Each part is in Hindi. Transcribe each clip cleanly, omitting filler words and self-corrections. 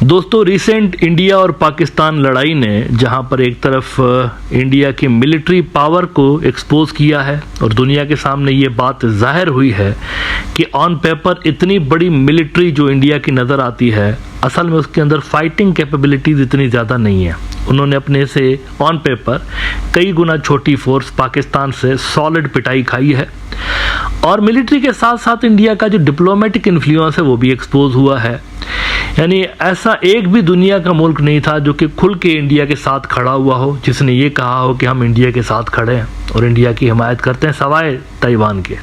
दोस्तों, रिसेंट इंडिया और पाकिस्तान लड़ाई ने जहां पर एक तरफ इंडिया की मिलिट्री पावर को एक्सपोज किया है और दुनिया के सामने ये बात जाहिर हुई है कि ऑन पेपर इतनी बड़ी मिलिट्री जो इंडिया की नज़र आती है, असल में उसके अंदर फाइटिंग कैपेबिलिटीज़ इतनी ज़्यादा नहीं है। उन्होंने अपने से ऑन पेपर कई गुना छोटी फोर्स पाकिस्तान से सॉलिड पिटाई खाई है और मिलिट्री के साथ साथ इंडिया का जो डिप्लोमेटिक इन्फ्लुएंस है वो भी एक्सपोज हुआ है। यानी ऐसा एक भी दुनिया का मुल्क नहीं था जो कि खुल के इंडिया के साथ खड़ा हुआ हो, जिसने ये कहा हो कि हम इंडिया के साथ खड़े हैं और इंडिया की हिमायत करते हैं, सवाए ताइवान के।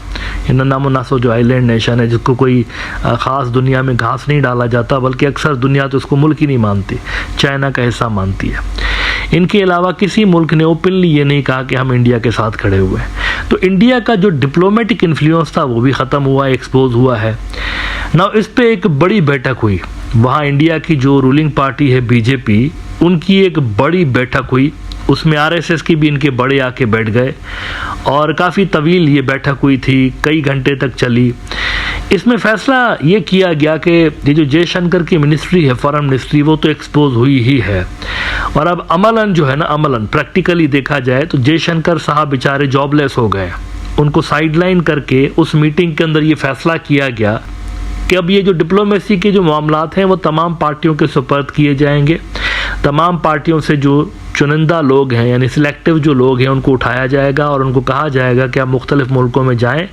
इन नामो नासो जो आइलैंड नेशन है जिसको कोई ख़ास दुनिया में घास नहीं डाला जाता, बल्कि अक्सर दुनिया तो उसको मुल्क ही नहीं मानती, चाइना का हिस्सा मानती है। इनके अलावा किसी मुल्क ने ओपनली ये नहीं कहा कि हम इंडिया के साथ खड़े हुए हैं। तो इंडिया का जो डिप्लोमेटिक इन्फ्लुएंस था वो भी ख़त्म हुआ, एक्सपोज हुआ है ना। इस पे एक बड़ी बैठक हुई, वहाँ इंडिया की जो रूलिंग पार्टी है बीजेपी, उनकी एक बड़ी बैठक हुई। उसमें आरएसएस की भी इनके बड़े आके बैठ गए और काफ़ी तवील ये बैठक हुई थी, कई घंटे तक चली। इसमें फैसला ये किया गया कि ये जो जयशंकर की मिनिस्ट्री है, फॉरेन मिनिस्ट्री, वो तो एक्सपोज हुई ही है और अब अमलन जो है ना, अमलन प्रैक्टिकली देखा जाए तो जयशंकर साहब बेचारे जॉबलेस हो गए। उनको साइडलाइन करके उस मीटिंग के अंदर ये फैसला किया गया कि अब ये जो डिप्लोमेसी के जो मामलात हैं वो तमाम पार्टियों के सुपर्द किए जाएंगे। तमाम पार्टियों से जो चुनिंदा लोग हैं, यानी सिलेक्टिव जो लोग हैं, उनको उठाया जाएगा और उनको कहा जाएगा कि आप मुख्तलिफ मुल्कों में जाएं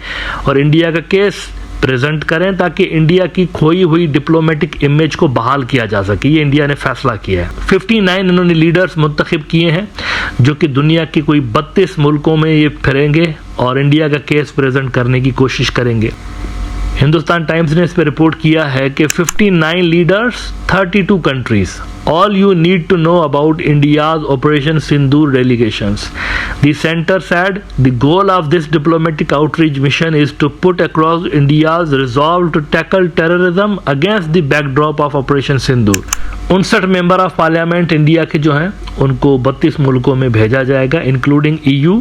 और इंडिया का केस प्रेजेंट करें ताकि इंडिया की खोई हुई डिप्लोमेटिक इमेज को बहाल किया जा सके। ये इंडिया ने फैसला किया है। 59 इन्होंने लीडर्स मुंतखब किए हैं जो कि दुनिया की कोई 32 मुल्कों में ये फिरेंगे और इंडिया का केस प्रेजेंट करने की कोशिश करेंगे। हिंदुस्तान टाइम्स ने इस पर रिपोर्ट किया है कि 59 leaders, 32 countries, all you need to know about India's Operation Sindoor delegations. The center said the goal of this diplomatic outreach mission is to put across India's resolve to tackle terrorism against the backdrop of Operation Sindoor. 59 member of parliament India के जो हैं उनको 32 मुल्कों में भेजा जाएगा, इंक्लूडिंग EU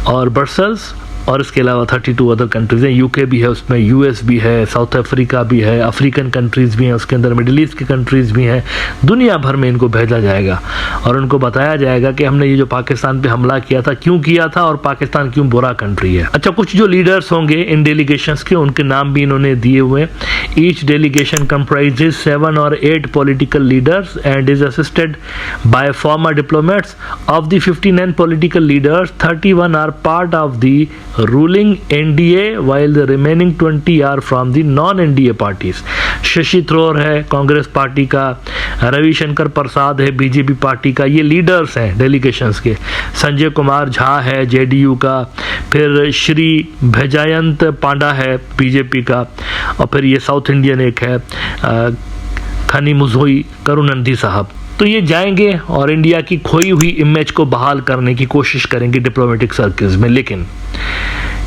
और ब्रसेल्स, और इसके अलावा 32 अदर कंट्रीज़ हैं। यूके भी है उसमें, यूएस भी है, साउथ अफ्रीका भी है, अफ्रीकन कंट्रीज़ भी हैं उसके अंदर, मिडिल ईस्ट की कंट्रीज़ भी हैं। दुनिया भर में इनको भेजा जाएगा और उनको बताया जाएगा कि हमने ये जो पाकिस्तान पे हमला किया था क्यों किया था और पाकिस्तान क्यों बुरा कंट्री है। अच्छा, कुछ जो लीडर्स होंगे इन डेलीगेशंस के, उनके नाम भी इन्होंने दिए हुए। Each delegation comprises 7 or 8 political leaders and is assisted by former diplomats. Of the 59 political leaders, 31 are part of the ruling NDA while the remaining 20 are from the non-NDA parties. Shashi Tharoor है कांग्रेस पार्टी का, रविशंकर प्रसाद है बीजेपी पार्टी का, ये लीडर्स हैं डेलीगेशंस के। संजय कुमार झा है जेडीयू का, फिर श्री भैजयंत पांडा है बीजेपी का, और फिर ये साउथ इंडियन एक है खनी मुजोई करुणंदी साहब। तो ये जाएंगे और इंडिया की खोई हुई इमेज को बहाल करने की कोशिश करेंगे डिप्लोमेटिक सर्कल्स में। लेकिन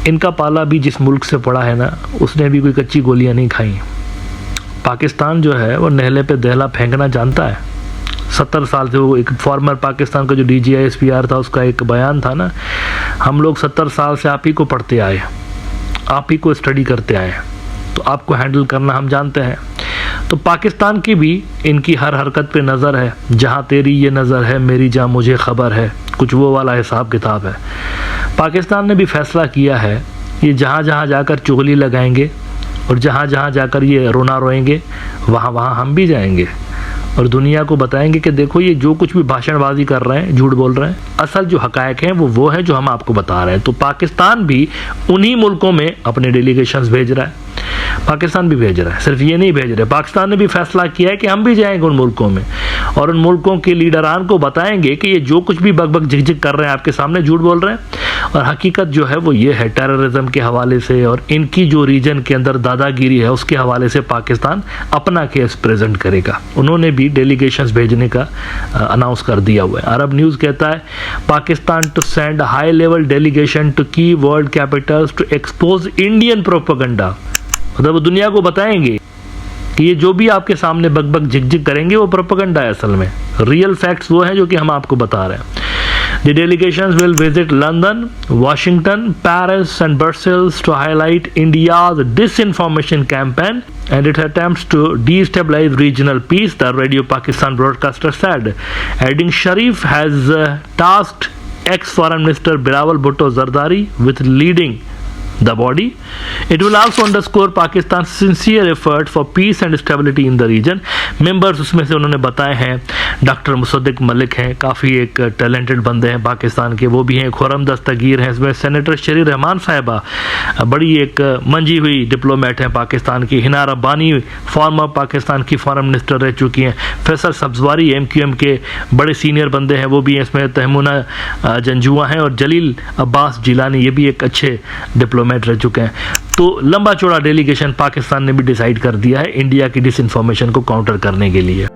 इनका पाला भी जिस मुल्क से पड़ा है ना, उसने भी कोई कच्ची गोलियां नहीं खाई। पाकिस्तान जो है वो नहले पे दहला फेंकना जानता है। 70 साल से, वो एक फॉर्मर पाकिस्तान का जो DGISPR था उसका एक बयान था ना, हम लोग 70 साल से आप ही को पढ़ते आए, आप ही को स्टडी करते आए, तो आपको हैंडल करना हम जानते हैं। तो पाकिस्तान की भी इनकी हर हरकत पे नज़र है। जहाँ तेरी ये नज़र है मेरी जहाँ मुझे ख़बर है, कुछ वो वाला हिसाब किताब है। पाकिस्तान ने भी फैसला किया है ये जहाँ जहाँ जाकर चुगली लगाएंगे और जहाँ जहाँ जाकर ये रोना रोएंगे, वहाँ वहाँ हम भी जाएंगे और दुनिया को बताएंगे कि देखो ये जो कुछ भी भाषणबाजी कर रहे हैं, झूठ बोल रहे हैं, असल जो हकायक हैं वो है जो हम आपको बता रहे हैं। तो पाकिस्तान भी उन्हीं मुल्कों में अपने डेलीगेशंस भेज रहा है, पाकिस्तान भी भेज रहा है। सिर्फ ये नहीं भेज रहे, पाकिस्तान ने भी फैसला किया है कि हम भी जाएंगे उन मुल्कों में और उन मुल्कों के लीडरान को बताएंगे कि ये जो कुछ भी बकबक झिकझिक कर रहे हैं आपके सामने, झूठ बोल रहे हैं और हकीकत जो है वो ये है, टेररिज्म के हवाले से और इनकी जो रीजन के अंदर दादागिरी है उसके हवाले से पाकिस्तान अपना केस प्रेजेंट करेगा। उन्होंने भी डेलीगेशंस भेजने का अनाउंस कर दिया हुआ है। अरब न्यूज़ कहता है Pakistan to send high level delegation to key world capitals to expose Indian propaganda. मतलब वो दुनिया को बताएंगे कि ये जो भी आपके सामने बकबक झिकझिक करेंगे वो प्रोपेगेंडा है, असल में रियल फैक्ट्स वो हैं जो कि हम आपको बता रहे हैं। The delegations will visit London, Washington, Paris and Brussels to highlight India's disinformation campaign and its attempts to destabilize regional peace, the Radio Pakistan broadcaster said, adding Sharif has tasked ex-Foreign Minister Bilawal Bhutto Zardari with leading the body. It will also underscore Pakistan's sincere effort for peace and stability in the region. Members उसमें से उन्होंने बताए हैं डॉक्टर मुसद्दिक मलिक हैं, काफ़ी एक टैलेंटेड बंदे हैं पाकिस्तान के, वो भी हैं, खुरम दस्तगीर हैं, इसमें सेनेटर शरी रहमान साहिबा बड़ी एक मंजी हुई डिप्लोमेट हैं पाकिस्तान की, हिना रब्बानी फॉर्मर पाकिस्तान की फॉरेन मिनिस्टर रह चुकी हैं, फैसल सब्जवारी MQM के बड़े सीनियर बंदे हैं, वो भी हैं, इसमें तहमुना जंजुआ हैं और जलील अब्बास जिलानी, ये भी एक अच्छे डिप्लोमेट रह चुके हैं। तो लंबा चौड़ा डेलीगेशन पाकिस्तान ने भी डिसाइड कर दिया है इंडिया की डिसइंफॉर्मेशन को काउंटर करने के लिए।